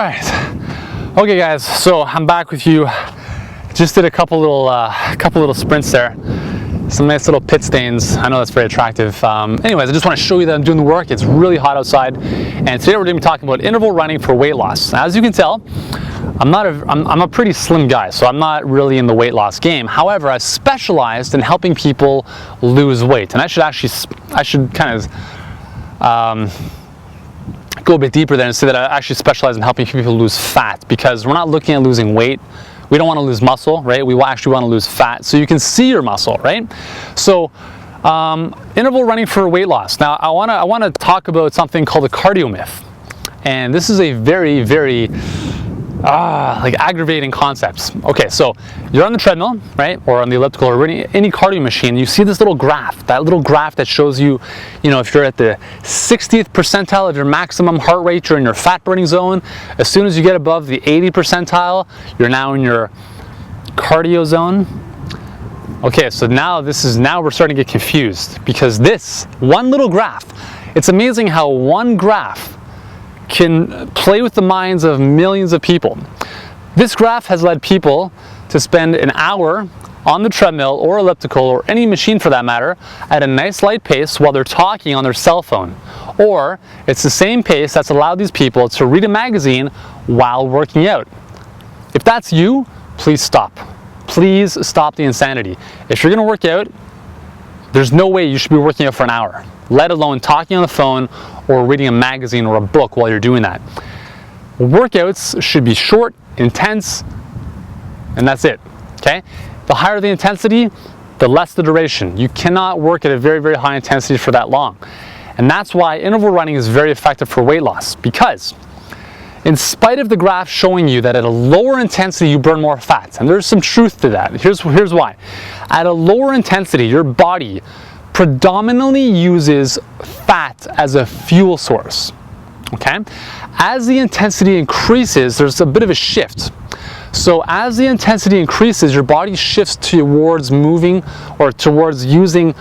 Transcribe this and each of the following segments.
right. Okay guys, so I'm back with you. Just did a couple little sprints there. Some nice little pit stains. I know that's very attractive. Anyways, I just want to show you that I'm doing the work. It's really hot outside. And today we're going to be talking about interval running for weight loss. Now, as you can tell, I'm a pretty slim guy, so I'm not really in the weight loss game. However, I've specialized in helping people lose weight. And I should kind of go a bit deeper there and say that I actually specialize in helping people lose fat, because we're not looking at losing weight. We don't want to lose muscle, right? We actually want to lose fat so you can see your muscle, right? So interval running for weight loss. Now I want to talk about something called the cardiomyth, and this is a very, very like aggravating concepts. Okay, so you're on the treadmill, right, or on the elliptical, or any cardio machine. You see this little graph, that shows you, if you're at the 60th percentile of your maximum heart rate, you're in your fat burning zone. As soon as you get above the 80th percentile, you're now in your cardio zone. Okay, so now we're starting to get confused, because this one little graph, it's amazing how one graph can play with the minds of millions of people. This graph has led people to spend an hour on the treadmill or elliptical, or any machine for that matter, at a nice light pace while they're talking on their cell phone. Or it's the same pace that's allowed these people to read a magazine while working out. If that's you, please stop. Please stop the insanity. If you're gonna work out, there's no way you should be working out for an hour, let alone talking on the phone or reading a magazine or a book while you're doing that. Workouts should be short, intense, and that's it, okay? The higher the intensity, the less the duration. You cannot work at a very, very high intensity for that long. And that's why interval running is very effective for weight loss, because in spite of the graph showing you that at a lower intensity you burn more fat, and there's some truth to that. Here's why. At a lower intensity, your body predominantly uses fat as a fuel source, okay? As the intensity increases, there's a bit of a shift. So as the intensity increases, your body shifts towards using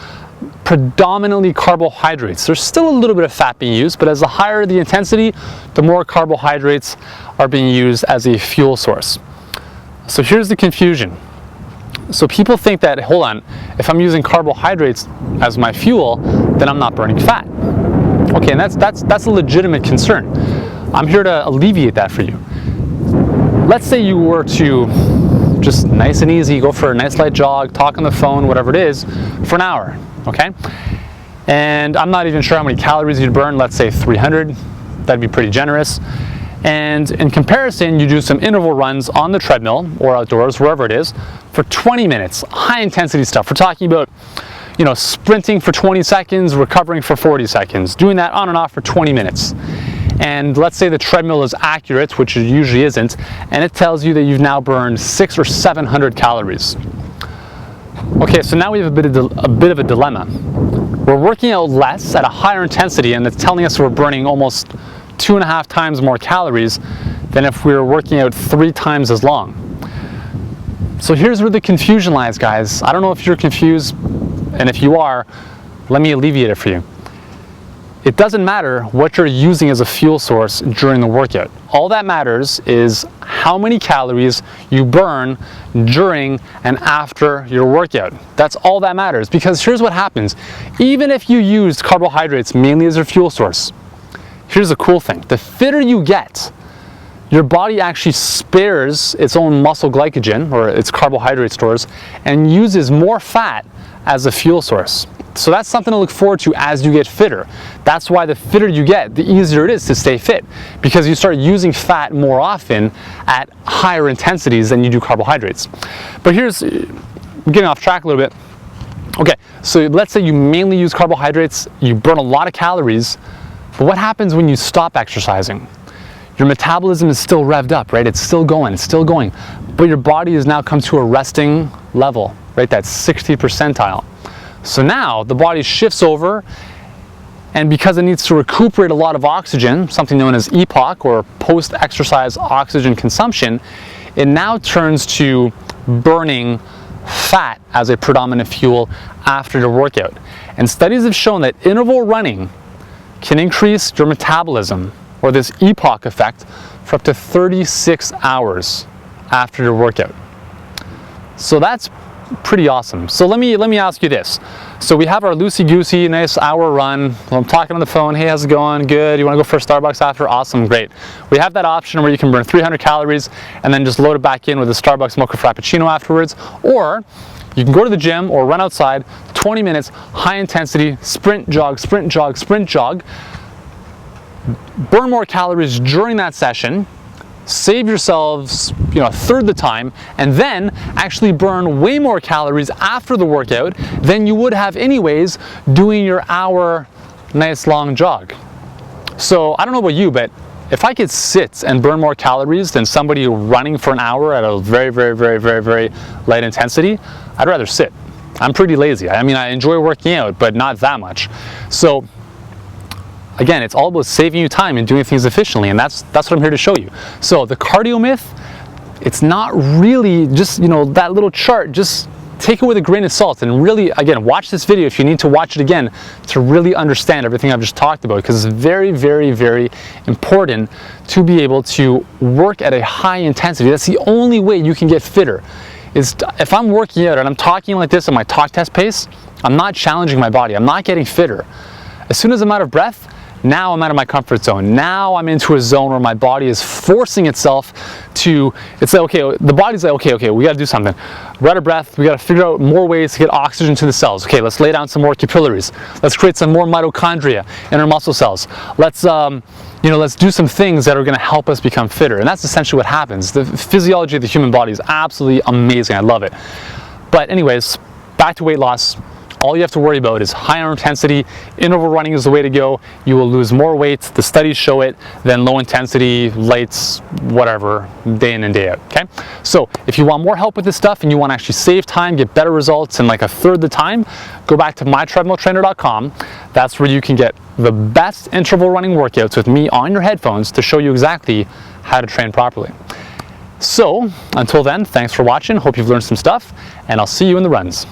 predominantly carbohydrates. There's still a little bit of fat being used, but as the higher the intensity, the more carbohydrates are being used as a fuel source. So here's the confusion. So people think that, hold on, if I'm using carbohydrates as my fuel, then I'm not burning fat. Okay, and that's a legitimate concern. I'm here to alleviate that for you. Let's say you were to just nice and easy go for a nice light jog, talk on the phone, whatever it is, for an hour, okay? And I'm not even sure how many calories you'd burn, let's say 300, that'd be pretty generous. And in comparison, you do some interval runs on the treadmill or outdoors, wherever it is, for 20 minutes, high intensity stuff. We're talking about, sprinting for 20 seconds, recovering for 40 seconds, doing that on and off for 20 minutes. And let's say the treadmill is accurate, which it usually isn't, and it tells you that you've now burned 600 or 700 calories. Okay, so now we have a bit of a dilemma. We're working out less at a higher intensity, and it's telling us we're burning almost 2.5 times more calories than if we were working out 3 times as long. So here's where the confusion lies, guys. I don't know if you're confused, and if you are, let me alleviate it for you. It doesn't matter what you're using as a fuel source during the workout. All that matters is how many calories you burn during and after your workout. That's all that matters, because here's what happens. Even if you used carbohydrates mainly as your fuel source, here's the cool thing. The fitter you get, your body actually spares its own muscle glycogen, or its carbohydrate stores, and uses more fat as a fuel source. So that's something to look forward to as you get fitter. That's why the fitter you get, the easier it is to stay fit, because you start using fat more often at higher intensities than you do carbohydrates. But I'm getting off track a little bit. Okay, so let's say you mainly use carbohydrates, you burn a lot of calories, but what happens when you stop exercising? Your metabolism is still revved up, right? It's still going, but your body has now come to a resting level, right? That 60th percentile. So now the body shifts over, and because it needs to recuperate a lot of oxygen, something known as epoc, or post-exercise oxygen consumption, it now turns to burning fat as a predominant fuel after your workout. And studies have shown that interval running can increase your metabolism, or this epoc effect, for up to 36 hours after your workout. So that's pretty awesome. So let me ask you this. So we have our loosey-goosey, nice hour run. I'm talking on the phone. Hey, how's it going? Good. You want to go for a Starbucks after? Awesome. Great. We have that option where you can burn 300 calories and then just load it back in with a Starbucks mocha frappuccino afterwards. Or you can go to the gym or run outside, 20 minutes, high intensity, sprint, jog, sprint, jog, sprint, jog. Burn more calories during that session. Save yourselves, a third the time, and then actually burn way more calories after the workout than you would have anyways doing your hour nice long jog. So I don't know about you, but if I could sit and burn more calories than somebody running for an hour at a very, very, very, very, very light intensity, I'd rather sit. I'm pretty lazy. I mean, I enjoy working out, but not that much. So again, it's all about saving you time and doing things efficiently, and that's what I'm here to show you. So the Cardiomyth, it's not really just, that little chart, just take it with a grain of salt and really, again, watch this video if you need to watch it again to really understand everything I've just talked about, because it's very, very, very important to be able to work at a high intensity. That's the only way you can get fitter. Is if I'm working out and I'm talking like this at my talk test pace, I'm not challenging my body, I'm not getting fitter. As soon as I'm out of breath, now I'm out of my comfort zone. Now I'm into a zone where my body is forcing itself to, it's like, okay, the body's like, okay, we gotta do something. We're out of breath, we gotta figure out more ways to get oxygen to the cells. Okay, let's lay down some more capillaries. Let's create some more mitochondria in our muscle cells. Let's do some things that are gonna help us become fitter. And that's essentially what happens. The physiology of the human body is absolutely amazing, I love it. But anyways, back to weight loss. All you have to worry about is higher intensity. Interval running is the way to go. You will lose more weight, the studies show it, than low intensity, lights, whatever, day in and day out, okay? So if you want more help with this stuff and you want to actually save time, get better results in like a third the time, go back to mytreadmilltrainer.com. That's where you can get the best interval running workouts with me on your headphones to show you exactly how to train properly. So until then, thanks for watching. Hope you've learned some stuff, and I'll see you in the runs.